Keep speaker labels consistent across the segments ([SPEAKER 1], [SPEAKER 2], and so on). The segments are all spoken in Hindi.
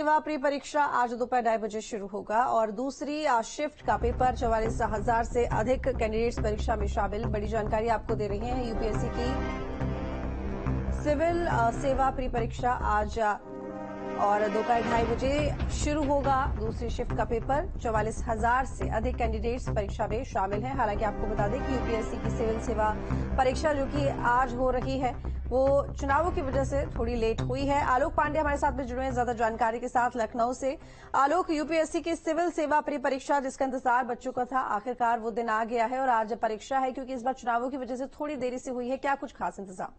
[SPEAKER 1] सेवा प्री परीक्षा आज दोपहर 2:30 बजे शुरू होगा और दूसरी शिफ्ट का पेपर 44,000 से अधिक कैंडिडेट्स परीक्षा में शामिल। बड़ी जानकारी आपको दे रही है यूपीएससी की सिविल सेवा प्री परीक्षा आज और दोपहर 2:30 बजे शुरू होगा। दूसरी शिफ्ट का पेपर 44,000 से अधिक कैंडिडेट्स परीक्षा में शामिल हैं। हालांकि आपको बता दें कि यूपीएससी की सिविल सेवा परीक्षा जो कि आज हो रही है वो चुनावों की वजह से थोड़ी लेट हुई है। आलोक पांडे हमारे साथ में जुड़े हैं ज्यादा जानकारी के साथ लखनऊ से। आलोक, यूपीएससी की सिविल सेवा प्री परीक्षा जिसका इंतजार बच्चों का था, आखिरकार वो दिन आ गया है और आज परीक्षा है, क्योंकि इस बार चुनावों की वजह से थोड़ी देरी से हुई है। क्या कुछ खास इंतजाम?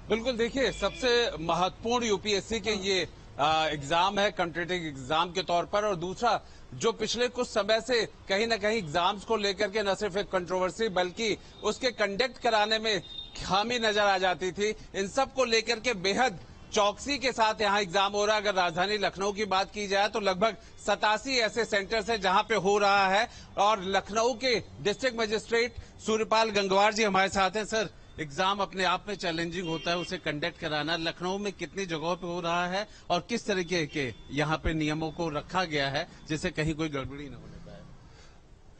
[SPEAKER 2] बिल्कुल, देखिए, सबसे महत्वपूर्ण यूपीएससी के ये एग्जाम है कॉम्पिटिटिव एग्जाम के तौर पर। और दूसरा, जो पिछले कुछ समय से कहीं ना कहीं एग्जाम्स को लेकर के न सिर्फ एक कंट्रोवर्सी बल्कि उसके कंडक्ट कराने में खामी नजर आ जाती थी, इन सब को लेकर के बेहद चौकसी के साथ यहाँ एग्जाम हो रहा है। अगर राजधानी लखनऊ की बात की जाए तो लगभग 87 ऐसे सेंटर्स हैं जहां पे हो रहा है। और लखनऊ के डिस्ट्रिक्ट मजिस्ट्रेट सूर्यपाल गंगवार जी हमारे साथ हैं। सर, एग्जाम अपने आप में चैलेंजिंग होता है, उसे कंडक्ट कराना लखनऊ में कितनी जगहों पे हो रहा है और किस तरीके के यहाँ पे नियमों को रखा गया है जिससे कहीं कोई गड़बड़ी न होने पाए?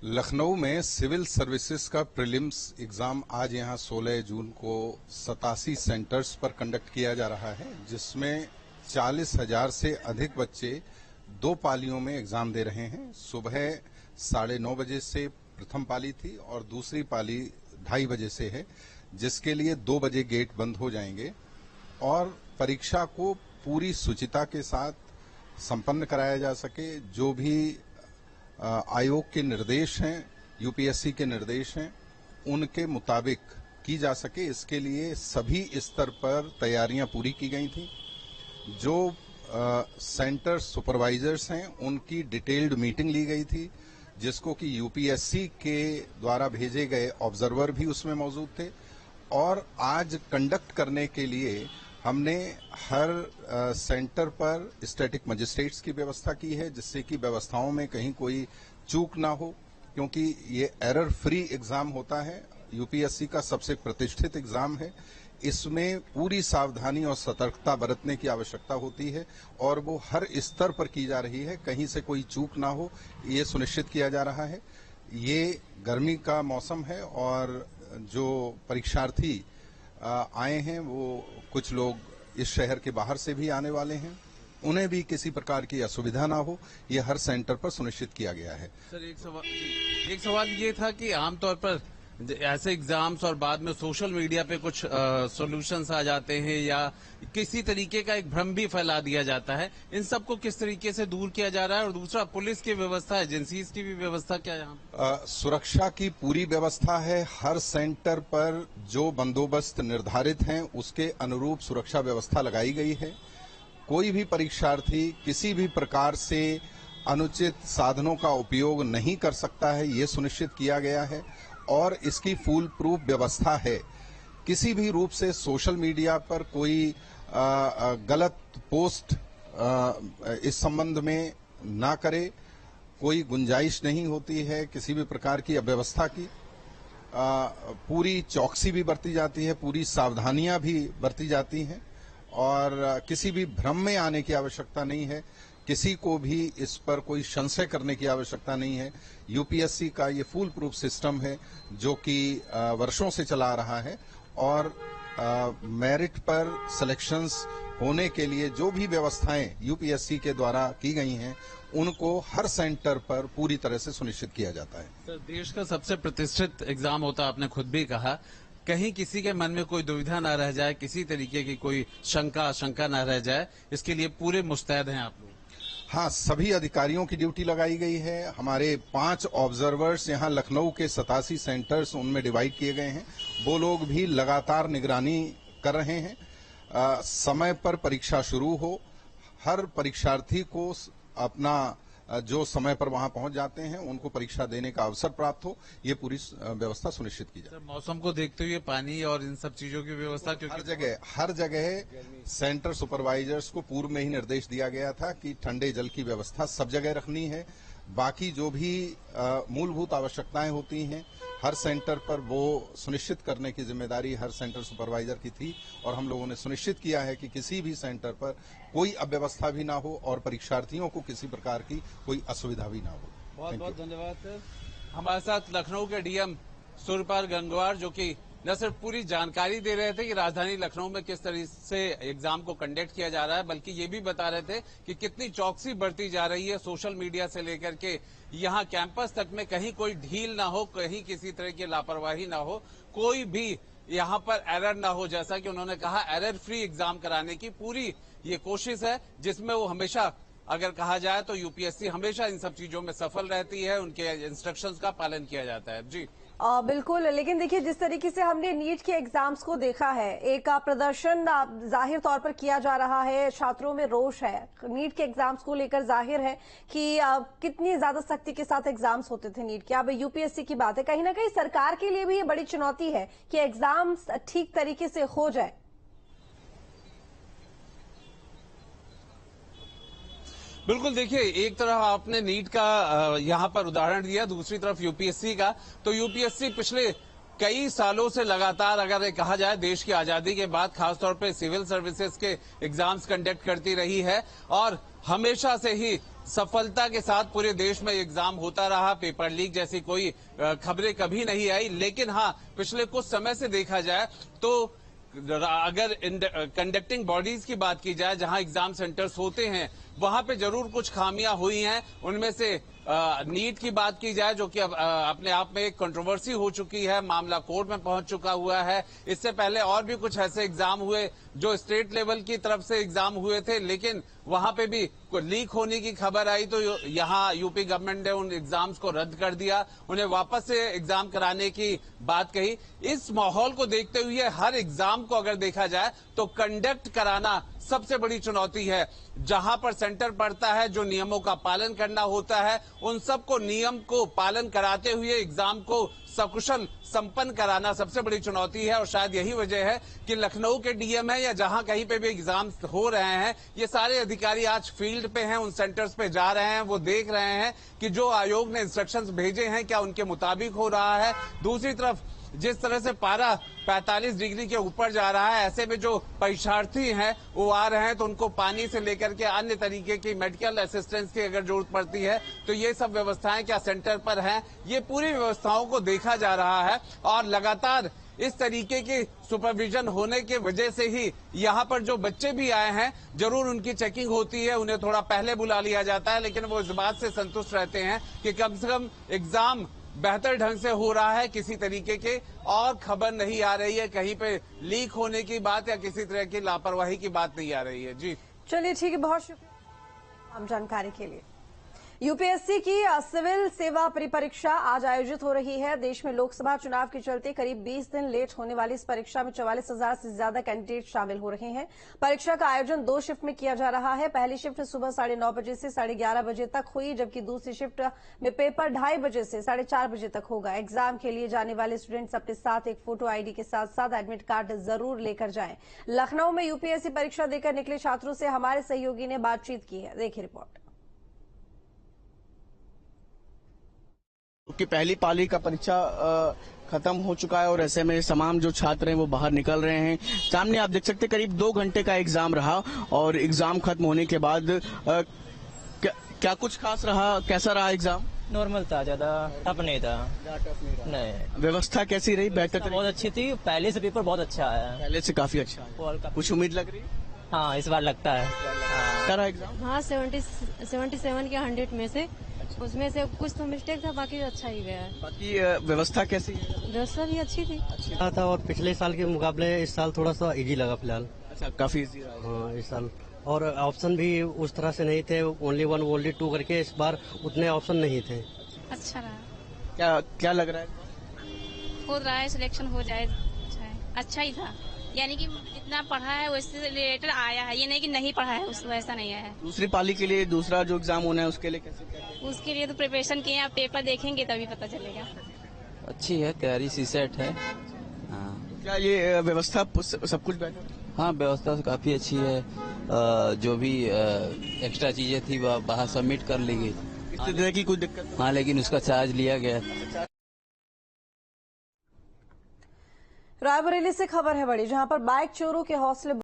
[SPEAKER 3] लखनऊ में सिविल सर्विसेज का प्रीलिम्स एग्जाम आज यहाँ 16 जून को 87 सेंटर्स पर कंडक्ट किया जा रहा है, जिसमें 40,000 से अधिक बच्चे 2 पालियों में एग्जाम दे रहे हैं। सुबह 9:30 बजे से प्रथम पाली थी और दूसरी पाली 2:30 बजे से है, जिसके लिए 2 बजे गेट बंद हो जाएंगे और परीक्षा को पूरी शुचिता के साथ संपन्न कराया जा सके। जो भी आयोग के निर्देश हैं, यूपीएससी के निर्देश हैं, उनके मुताबिक की जा सके, इसके लिए सभी स्तर पर तैयारियां पूरी की गई थी। जो सेंटर सुपरवाइजर्स हैं उनकी डिटेल्ड मीटिंग ली गई थी, जिसको कि यूपीएससी के द्वारा भेजे गए ऑब्जर्वर भी उसमें मौजूद थे। और आज कंडक्ट करने के लिए हमने हर सेंटर पर स्टैटिक मजिस्ट्रेट्स की व्यवस्था की है, जिससे कि व्यवस्थाओं में कहीं कोई चूक ना हो, क्योंकि ये एरर फ्री एग्जाम होता है। यूपीएससी का सबसे प्रतिष्ठित एग्जाम है, इसमें पूरी सावधानी और सतर्कता बरतने की आवश्यकता होती है और वो हर स्तर पर की जा रही है। कहीं से कोई चूक ना हो, ये सुनिश्चित किया जा रहा है। ये गर्मी का मौसम है और जो परीक्षार्थी आए हैं वो कुछ लोग इस शहर के बाहर से भी आने वाले हैं, उन्हें भी किसी प्रकार की असुविधा ना हो, ये हर सेंटर पर सुनिश्चित किया गया है।
[SPEAKER 2] सर, एक सवाल ये था कि आमतौर पर ऐसे एग्जाम्स और बाद में सोशल मीडिया पे कुछ सॉल्यूशंस आ जाते हैं या किसी तरीके का एक भ्रम भी फैला दिया जाता है, इन सब को किस तरीके से दूर किया जा रहा है? और दूसरा, पुलिस की व्यवस्था, एजेंसीज की भी व्यवस्था क्या यहाँ?
[SPEAKER 3] सुरक्षा की पूरी व्यवस्था है। हर सेंटर पर जो बंदोबस्त निर्धारित हैं उसके अनुरूप सुरक्षा व्यवस्था लगाई गई है। कोई भी परीक्षार्थी किसी भी प्रकार से अनुचित साधनों का उपयोग नहीं कर सकता है, ये सुनिश्चित किया गया है। और इसकी फुल प्रूफ व्यवस्था है। किसी भी रूप से सोशल मीडिया पर कोई गलत पोस्ट इस संबंध में ना करे, कोई गुंजाइश नहीं होती है किसी भी प्रकार की अव्यवस्था की। पूरी चौकसी भी बरती जाती है, पूरी सावधानियां भी बरती जाती हैं और किसी भी भ्रम में आने की आवश्यकता नहीं है। किसी को भी इस पर कोई संशय करने की आवश्यकता नहीं है। यूपीएससी का ये फुल प्रूफ सिस्टम है जो कि वर्षों से चला आ रहा है और मेरिट पर सिलेक्शंस होने के लिए जो भी व्यवस्थाएं यूपीएससी के द्वारा की गई हैं उनको हर सेंटर पर पूरी तरह से सुनिश्चित किया जाता है।
[SPEAKER 2] सर, देश का सबसे प्रतिष्ठित एग्जाम होता है, आपने खुद भी कहा, कहीं किसी के मन में कोई दुविधा ना रह जाए, किसी तरीके की कोई आशंका ना रह जाए, इसके लिए पूरे मुस्तैद हैं आप लोग?
[SPEAKER 3] हाँ, सभी अधिकारियों की ड्यूटी लगाई गई है। हमारे 5 ऑब्जर्वर्स यहाँ लखनऊ के 87 सेंटर्स उनमें डिवाइड किए गए हैं, वो लोग भी लगातार निगरानी कर रहे हैं। समय पर परीक्षा शुरू हो, हर परीक्षार्थी को अपना जो समय पर वहां पहुंच जाते हैं उनको परीक्षा देने का अवसर प्राप्त हो, ये पूरी व्यवस्था सुनिश्चित की जाए।
[SPEAKER 2] मौसम को देखते हुए पानी और इन सब चीजों की व्यवस्था, क्योंकि
[SPEAKER 3] हर जगह सेंटर सुपरवाइजर्स को पूर्व में ही निर्देश दिया गया था कि ठंडे जल की व्यवस्था सब जगह रखनी है। बाकी जो भी मूलभूत आवश्यकताएं होती हैं हर सेंटर पर वो सुनिश्चित करने की जिम्मेदारी हर सेंटर सुपरवाइजर की थी और हम लोगों ने सुनिश्चित किया है कि किसी भी सेंटर पर कोई अव्यवस्था भी ना हो और परीक्षार्थियों को किसी प्रकार की कोई असुविधा भी ना हो।
[SPEAKER 2] बहुत बहुत धन्यवाद। हमारे साथ लखनऊ के डीएम सूर्यपाल गंगवार जो कि न सिर्फ पूरी जानकारी दे रहे थे कि राजधानी लखनऊ में किस तरह से एग्जाम को कंडक्ट किया जा रहा है, बल्कि ये भी बता रहे थे कि कितनी चौकसी बरती जा रही है सोशल मीडिया से लेकर के यहाँ कैंपस तक में कहीं कोई ढील ना हो, कहीं किसी तरह की लापरवाही ना हो, कोई भी यहाँ पर एरर ना हो। जैसा कि उन्होंने कहा एरर फ्री एग्जाम कराने की पूरी ये कोशिश है, जिसमें वो हमेशा अगर कहा जाए तो यूपीएससी हमेशा इन सब चीजों में सफल रहती है, उनके इंस्ट्रक्शंस का पालन किया जाता है। जी
[SPEAKER 1] बिल्कुल, लेकिन देखिए जिस तरीके से हमने नीट के एग्जाम्स को देखा है, एक प्रदर्शन जाहिर तौर पर किया जा रहा है, छात्रों में रोष है, नीट के एग्जाम्स को लेकर जाहिर है कि कितनी ज्यादा सख्ती के साथ एग्जाम्स होते थे नीट के। अब यूपीएससी की बात है, कहीं ना कहीं सरकार के लिए भी ये बड़ी चुनौती है कि एग्जाम्स ठीक तरीके से हो जाए।
[SPEAKER 2] बिल्कुल, देखिए एक तरफ आपने नीट का यहाँ पर उदाहरण दिया, दूसरी तरफ यूपीएससी का। तो यूपीएससी पिछले कई सालों से लगातार अगर कहा जाए देश की आजादी के बाद खासतौर पे सिविल सर्विसेज के एग्जाम्स कंडक्ट करती रही है और हमेशा से ही सफलता के साथ पूरे देश में एग्जाम होता रहा। पेपर लीक जैसी कोई खबरें कभी नहीं आई। लेकिन हाँ, पिछले कुछ समय से देखा जाए तो अगर कंडक्टिंग बॉडीज की बात की जाए जहां एग्जाम सेंटर्स होते हैं वहां पे जरूर कुछ खामियां हुई हैं। उनमें से नीट की बात की जाए जो कि अपने आप में एक कंट्रोवर्सी हो चुकी है, मामला कोर्ट में पहुंच चुका हुआ है। इससे पहले और भी कुछ ऐसे एग्जाम हुए जो स्टेट लेवल की तरफ से एग्जाम हुए थे, लेकिन वहां पे भी लीक होने की खबर आई तो यहाँ यूपी गवर्नमेंट ने उन एग्जाम्स को रद्द कर दिया, उन्हें वापस से एग्जाम कराने की बात कही। इस माहौल को देखते हुए हर एग्जाम को अगर देखा जाए तो कंडक्ट कराना सबसे बड़ी चुनौती है। जहां पर सेंटर पड़ता है, जो नियमों का पालन करना होता है, उन सबको नियम को पालन कराते हुए एग्जाम को सकुशल संपन्न कराना सबसे बड़ी चुनौती है। और शायद यही वजह है कि लखनऊ के डीएम है या जहां कहीं पे भी एग्जाम हो रहे हैं, ये सारे अधिकारी आज फील्ड पे हैं, उन सेंटर्स पे जा रहे हैं, वो देख रहे हैं कि जो आयोग ने इंस्ट्रक्शंस भेजे हैं क्या उनके मुताबिक हो रहा है। दूसरी तरफ जिस तरह से पारा 45 डिग्री के ऊपर जा रहा है, ऐसे में जो परीक्षार्थी हैं वो आ रहे हैं तो उनको पानी से लेकर के अन्य तरीके की मेडिकल असिस्टेंस की अगर जरूरत पड़ती है तो ये सब व्यवस्थाएं क्या सेंटर पर हैं, ये पूरी व्यवस्थाओं को देखा जा रहा है। और लगातार इस तरीके की सुपरविजन होने की वजह से ही यहाँ पर जो बच्चे भी आए हैं जरूर उनकी चेकिंग होती है, उन्हें थोड़ा पहले बुला लिया जाता है, लेकिन वो इस बात से संतुष्ट रहते हैं कि कम से कम एग्जाम बेहतर ढंग से हो रहा है, किसी तरीके के और खबर नहीं आ रही है, कहीं पे लीक होने की बात या किसी तरह की लापरवाही की बात नहीं आ रही है। जी
[SPEAKER 1] चलिए ठीक है, बहुत शुक्रिया आम जानकारी के लिए। यूपीएससी की सिविल सेवा परिपरीक्षा आज आयोजित हो रही है। देश में लोकसभा चुनाव के चलते करीब 20 दिन लेट होने वाली इस परीक्षा में 44,000 से ज्यादा कैंडिडेट शामिल हो रहे हैं। परीक्षा का आयोजन 2 शिफ्ट में किया जा रहा है। पहली शिफ्ट सुबह 9:30 बजे से 11:30 बजे तक हुई, जबकि दूसरी शिफ्ट में पेपर 2:30 बजे से 4:30 बजे तक होगा। एग्जाम के लिए जाने वाले स्टूडेंट्स अपने साथ एक फोटो आईडी के साथ साथ एडमिट कार्ड जरूर लेकर जाएं। लखनऊ में यूपीएससी परीक्षा देकर निकले छात्रों से हमारे सहयोगी ने बातचीत की है, देखिए रिपोर्ट।
[SPEAKER 4] कि पहली पाली का परीक्षा खत्म हो चुका है और ऐसे में तमाम जो छात्र हैं वो बाहर निकल रहे हैं। सामने आप देख सकते हैं करीब 2 घंटे का एग्जाम रहा और एग्जाम खत्म होने के बाद क्या कुछ खास रहा, कैसा रहा एग्जाम?
[SPEAKER 5] नॉर्मल था, ज्यादा टफ नहीं था। नहीं।
[SPEAKER 4] व्यवस्था कैसी रही? बेहतर?
[SPEAKER 5] बहुत अच्छी थी, पहले से पेपर बहुत अच्छा आया।
[SPEAKER 4] पहले से काफी अच्छा है। कुछ उम्मीद लग रही है?
[SPEAKER 5] हाँ, इस बार लगता है।
[SPEAKER 4] क्या रहा एग्जाम?
[SPEAKER 6] हाँ, 77 के 100 में से उसमें से कुछ तो मिस्टेक था, बाकी अच्छा ही गया है।
[SPEAKER 4] बाकी व्यवस्था कैसी है?
[SPEAKER 6] व्यवस्था भी अच्छी थी।
[SPEAKER 7] अच्छा था और पिछले साल के मुकाबले इस साल थोड़ा सा इजी लगा फिलहाल।
[SPEAKER 4] अच्छा, काफी इजी रहा।
[SPEAKER 7] हाँ, इस साल और ऑप्शन भी उस तरह से नहीं थे, ओनली 1 ओनली 2 करके इस बार उतने ऑप्शन नहीं थे।
[SPEAKER 6] अच्छा रहा।
[SPEAKER 4] क्या लग रहा है?
[SPEAKER 6] हो रहा है सिलेक्शन हो जाए, अच्छा ही था। यानी कि जितना पढ़ा है वैसे रिलेटेड आया है, ये नहीं कि नहीं पढ़ा है उसको, ऐसा नहीं आया है।
[SPEAKER 4] दूसरी पाली के लिए दूसरा जो एग्जाम होना है उसके लिए कैसे?
[SPEAKER 6] उसके लिए तो प्रिपरेशन किए, आप पेपर देखेंगे तभी पता चलेगा।
[SPEAKER 8] अच्छी है तैयारी, सीसेट है। हाँ।
[SPEAKER 4] क्या ये व्यवस्था सब कुछ बेहतर?
[SPEAKER 8] हाँ, व्यवस्था काफी अच्छी है। जो भी एक्स्ट्रा चीजें थी वह बाहर सबमिट कर ली गई।
[SPEAKER 4] इस तरह की कोई दिक्कत?
[SPEAKER 8] हाँ, लेकिन उसका चार्ज लिया गया।
[SPEAKER 1] रायबरेली से खबर है बड़ी, जहां पर बाइक चोरों के हौसले